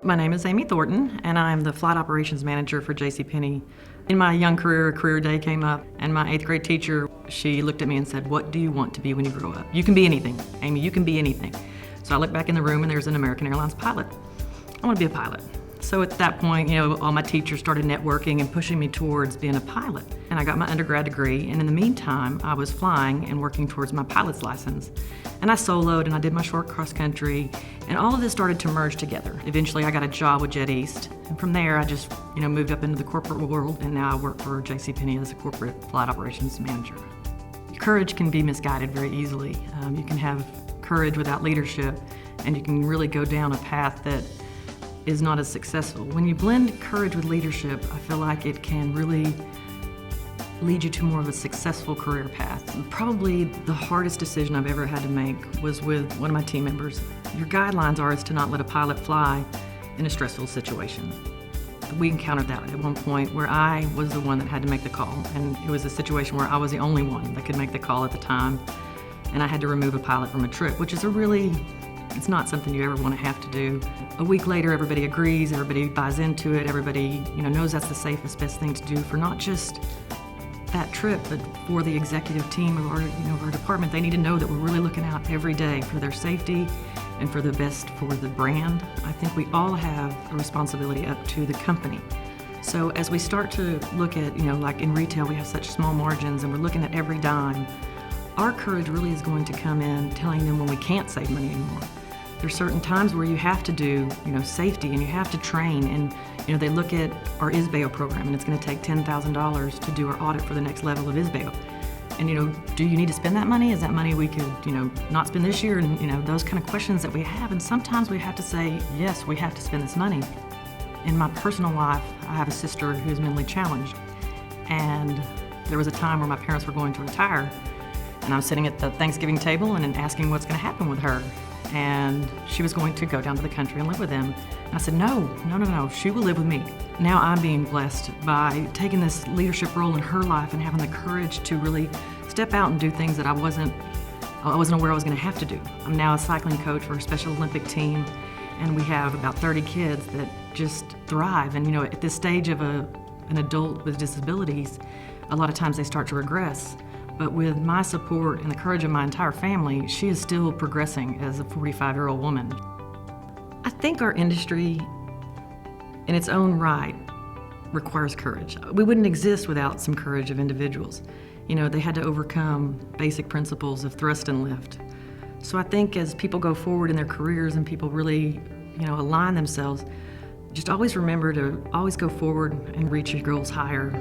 My name is Amy Thornton, and I'm the Flight Operations Manager for JCPenney. In my young career, a career day came up, and my 8th grade teacher, she looked at me and said, "What do you want to be when you grow up? You can be anything, Amy, you can be anything." So I looked back in the room, and there's an American Airlines pilot. I want to be a pilot. So at that point, all my teachers started networking and pushing me towards being a pilot. And I got my undergrad degree, and in the meantime, I was flying and working towards my pilot's license. And I soloed, and I did my short cross country, and all of this started to merge together. Eventually, I got a job with Jet East, and from there, I just, moved up into the corporate world, and now I work for JCPenney as a corporate flight operations manager. Courage can be misguided very easily. You can have courage without leadership, and you can really go down a path that is not as successful. When you blend courage with leadership, I feel like it can really lead you to more of a successful career path. Probably the hardest decision I've ever had to make was with one of my team members. Your guidelines are to not let a pilot fly in a stressful situation. We encountered that at one point where I was the one that had to make the call, and it was a situation where I was the only one that could make the call at the time, and I had to remove a pilot from a trip, which is it's not something you ever want to have to do. A week later, everybody agrees, everybody buys into it, everybody knows that's the safest, best thing to do for not just that trip, but for the executive team of our department. They need to know that we're really looking out every day for their safety and for the best for the brand. I think we all have a responsibility up to the company. So as we start to look at, like in retail, we have such small margins and we're looking at every dime, our courage really is going to come in telling them when we can't save money anymore. There's certain times where you have to do, safety, and you have to train, and they look at our ISBAO program, and it's going to take $10,000 to do our audit for the next level of ISBAO. And do you need to spend that money? Is that money we could, not spend this year? And those kind of questions that we have. And sometimes we have to say, yes, we have to spend this money. In my personal life, I have a sister who's mentally challenged, and there was a time where my parents were going to retire, and I was sitting at the Thanksgiving table and asking what's going to happen with her. And she was going to go down to the country and live with them. And I said, no, she will live with me. Now I'm being blessed by taking this leadership role in her life and having the courage to really step out and do things that I wasn't aware I was going to have to do. I'm now a cycling coach for a Special Olympic team, and we have about 30 kids that just thrive. And at this stage of an adult with disabilities, a lot of times they start to regress. But with my support and the courage of my entire family, she is still progressing as a 45-year-old woman. I think our industry, in its own right, requires courage. We wouldn't exist without some courage of individuals. They had to overcome basic principles of thrust and lift. So I think as people go forward in their careers and people really, align themselves, just always remember to always go forward and reach your goals higher.